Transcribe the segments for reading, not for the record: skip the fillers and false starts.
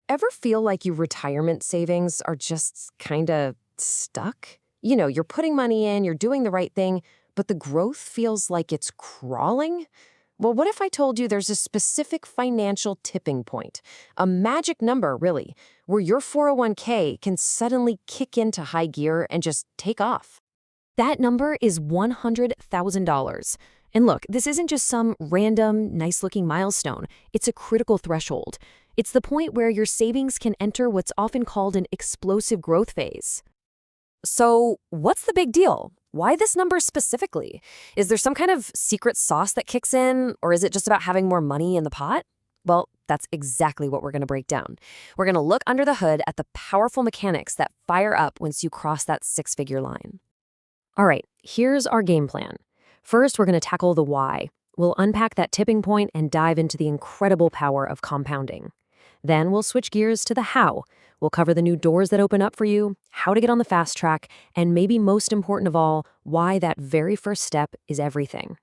Ever feel like your retirement savings are just kind of stuck? You know, you're putting money in, you're doing the right thing, but the growth feels like it's crawling? Well, what if I told you there's a specific financial tipping point, a magic number, really, where your 401k can suddenly kick into high gear and just take off? That number is $100,000. And look, this isn't just some random, nice-looking milestone. It's a critical threshold. It's the point where your savings can enter what's often called an explosive growth phase. So, what's the big deal? Why this number specifically? Is there some kind of secret sauce that kicks in, or is it just about having more money in the pot? Well, that's exactly what we're going to break down. We're going to look under the hood at the powerful mechanics that fire up once you cross that six-figure line. All right, here's our game plan. First, we're going to tackle the why. We'll unpack that tipping point and dive into the incredible power of compounding. Then we'll switch gears to the how. We'll cover the new doors that open up for you, how to get on the fast track, and maybe most important of all, why that very first step is everything.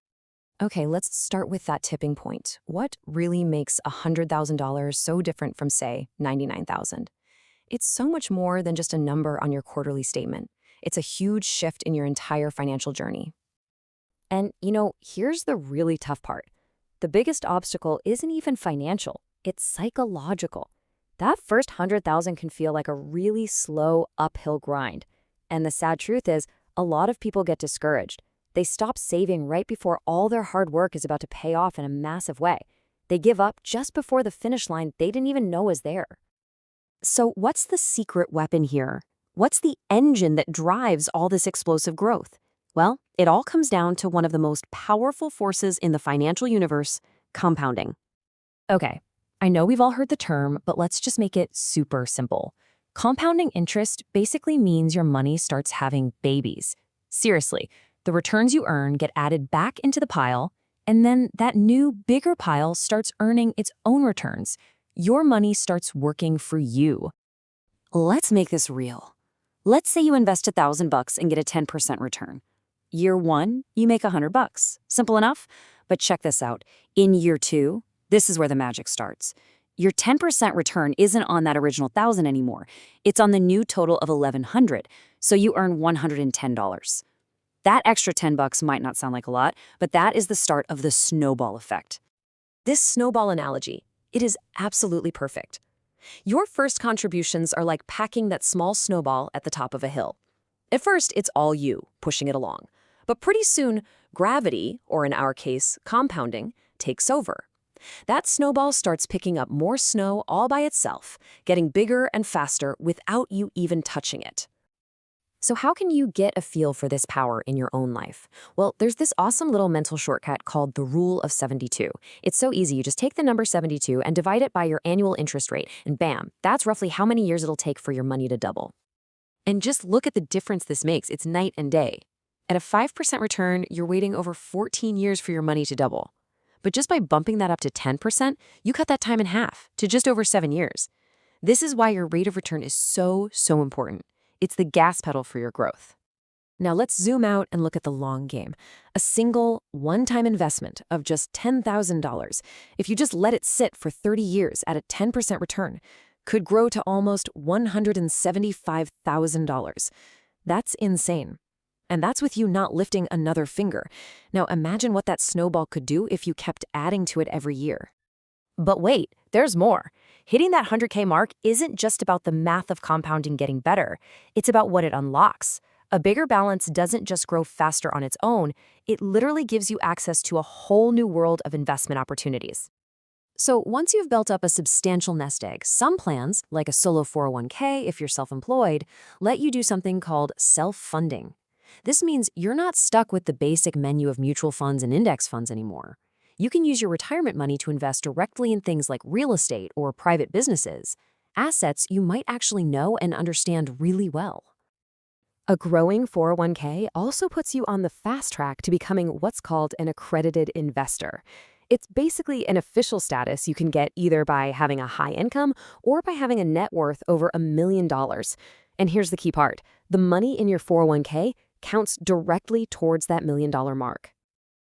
Okay, let's start with that tipping point. What really makes $100,000 so different from, say, $99,000? It's so much more than just a number on your quarterly statement. It's a huge shift in your entire financial journey. And, here's the really tough part. The biggest obstacle isn't even financial. It's psychological. That first $100,000 can feel like a really slow uphill grind. And the sad truth is, a lot of people get discouraged. They stop saving right before all their hard work is about to pay off in a massive way. They give up just before the finish line they didn't even know was there. So what's the secret weapon here? What's the engine that drives all this explosive growth? Well, it all comes down to one of the most powerful forces in the financial universe, compounding. Okay, I know we've all heard the term, but let's just make it super simple. Compounding interest basically means your money starts having babies. Seriously, the returns you earn get added back into the pile, and then that new, bigger pile starts earning its own returns. Your money starts working for you. Let's make this real. Let's say you invest $1,000 and get a 10% return. Year 1, you make $100. Simple enough? But check this out. In year 2, this is where the magic starts. Your 10% return isn't on that original $1,000 anymore. It's on the new total of $1,100, so you earn $110. That extra $10 might not sound like a lot, but that is the start of the snowball effect. This snowball analogy, it is absolutely perfect. Your first contributions are like packing that small snowball at the top of a hill. At first, it's all you, pushing it along. But pretty soon, gravity, or in our case, compounding, takes over. That snowball starts picking up more snow all by itself, getting bigger and faster without you even touching it. So how can you get a feel for this power in your own life? Well, there's this awesome little mental shortcut called the Rule of 72. It's so easy. You just take the number 72 and divide it by your annual interest rate, and bam, that's roughly how many years it'll take for your money to double. And just look at the difference this makes. It's night and day. At a 5% return, you're waiting over 14 years for your money to double. But just by bumping that up to 10%, you cut that time in half to just over 7 years. This is why your rate of return is so important. It's the gas pedal for your growth. Now let's zoom out and look at the long game. A single, one-time investment of just $10,000, if you just let it sit for 30 years at a 10% return, could grow to almost $175,000. That's insane. And that's with you not lifting another finger. Now imagine what that snowball could do if you kept adding to it every year. But wait, there's more. Hitting that 100K mark isn't just about the math of compounding getting better. It's about what it unlocks. A bigger balance doesn't just grow faster on its own. It literally gives you access to a whole new world of investment opportunities. So once you've built up a substantial nest egg, some plans, like a solo 401k if you're self-employed, let you do something called self-funding. This means you're not stuck with the basic menu of mutual funds and index funds anymore. You can use your retirement money to invest directly in things like real estate or private businesses, assets you might actually know and understand really well. A growing 401k also puts you on the fast track to becoming what's called an accredited investor. It's basically an official status you can get either by having a high income or by having a net worth over $1 million. And here's the key part. The money in your 401k counts directly towards that $1 million mark.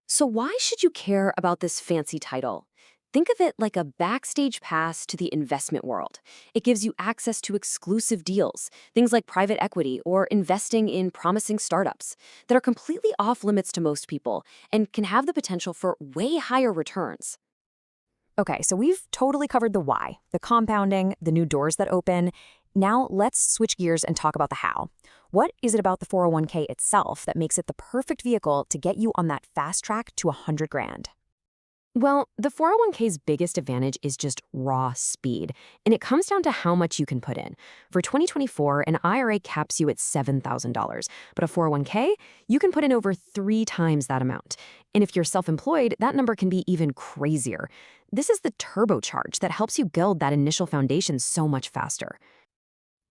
So why should you care about this fancy title? Think of it like a backstage pass to the investment world. It gives you access to exclusive deals, things like private equity or investing in promising startups that are completely off limits to most people and can have the potential for way higher returns. Okay, so we've totally covered the why, the compounding, the new doors that open. Now let's switch gears and talk about the how. What is it about the 401k itself that makes it the perfect vehicle to get you on that fast track to 100 grand? Well, the 401k's biggest advantage is just raw speed, and it comes down to how much you can put in. For 2024, an IRA caps you at $7,000, but a 401k, you can put in over 3 times that amount. And if you're self-employed, that number can be even crazier. This is the turbocharge that helps you build that initial foundation so much faster.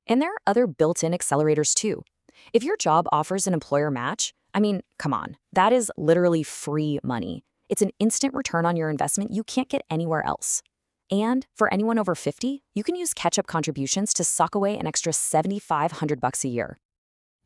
And there are other built-in accelerators too. If your job offers an employer match, I mean, come on, that is literally free money. It's an instant return on your investment you can't get anywhere else. And for anyone over 50, you can use catch-up contributions to sock away an extra $7,500 a year.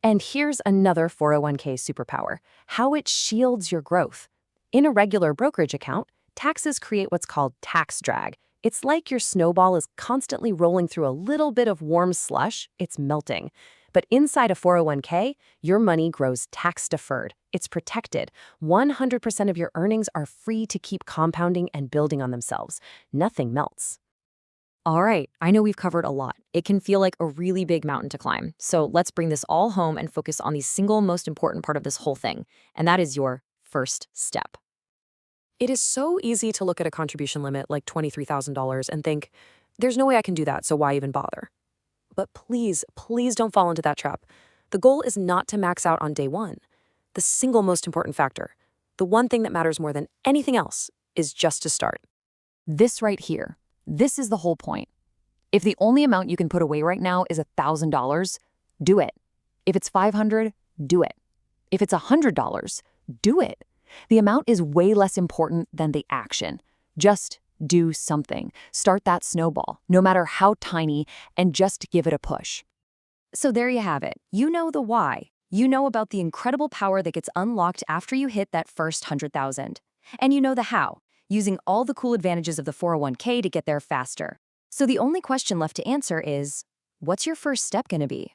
And here's another 401k superpower, how it shields your growth. In a regular brokerage account, taxes create what's called tax drag. It's like your snowball is constantly rolling through a little bit of warm slush, it's melting. But inside a 401k, your money grows tax-deferred. It's protected. 100% of your earnings are free to keep compounding and building on themselves. Nothing melts. All right, I know we've covered a lot. It can feel like a really big mountain to climb. So let's bring this all home and focus on the single most important part of this whole thing, and that is your first step. It is so easy to look at a contribution limit like $23,000 and think, there's no way I can do that, so why even bother? But please, please don't fall into that trap. The goal is not to max out on day one. The single most important factor, the one thing that matters more than anything else, is just to start. This right here, this is the whole point. If the only amount you can put away right now is $1,000, do it. If it's $500, do it. If it's $100, do it. The amount is way less important than the action. Just do something. Start that snowball, no matter how tiny, and just give it a push. So there you have it. You know the why. You know about the incredible power that gets unlocked after you hit that first 100,000. And you know the how, using all the cool advantages of the 401k to get there faster. So the only question left to answer is, what's your first step going to be?